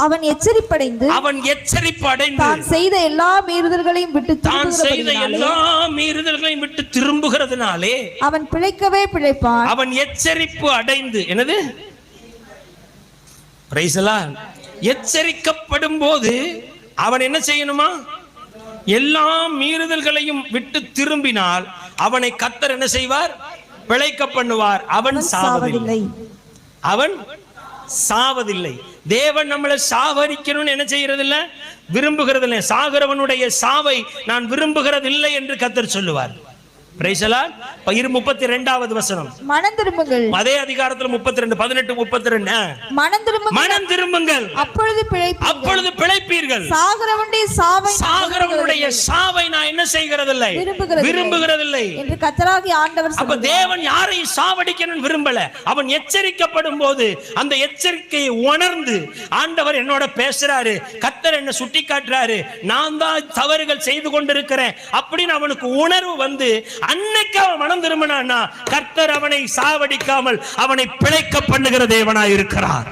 அவன் எச்சரிப்படைந்து தான் செய்த எல்லா மீறுதல்களையும் விட்டு திரும்புகிறதுனாலே அவன் பிழைக்கவே பிழைப்பான். அவன் எச்சரிப்பு அடைந்து என்னது எச்சரிக்கப்படும் போது அவன் என்ன செய்யணுமா? எல்லா மீறுதல்களையும் விட்டு திரும்பினால் அவனை கர்த்தர் என்ன செய்வார்? பிழைக்க பண்ணுவார். அவன் சாவதில்லை. தேவன் நம்மளை சாவரிக்கணும்னு என்ன செய்யறது இல்ல, விரும்புகிறது இல்லை. சாகிறவனுடைய சாவை நான் விரும்புகிறதில்லை என்று கர்த்தர் சொல்லுவார். 32வது வசனம். மனம் திரும்புங்கள். அதே அதிகாரத்துல 32 18 32 மனம் திரும்புங்கள், அப்பொழுது பிழைப்பீர்கள். சாகிறவனுடைய சாவை நான் என்ன செய்கிறதில்லை, விரும்புகிறதில்லை என்று கர்த்தராகிய ஆண்டவர் சொல்லுகிறார். அப்ப தேவன் யாரையும் சாவடிக்கணும்னு விரும்பல. அவன் எச்சரிக்கப்படும் போது அந்த எச்சரிக்கையை உணர்ந்து ஆண்டவர் என்னோட பேசுறாரு, கர்த்தர் என்ன சுட்டி காட்டுறாரு, நான் தான் தவறுகள் செய்து கொண்டிருக்கிறேன் அப்படின்னு அவனுக்கு உணர்வு வந்து அன்னைக்கு அவன் மனம் திரும்பினான்னா கர்த்தர் அவனை சாவடிக்காமல் அவனை பிழைக்க பண்ணுகிற தேவனாய் இருக்கிறார்.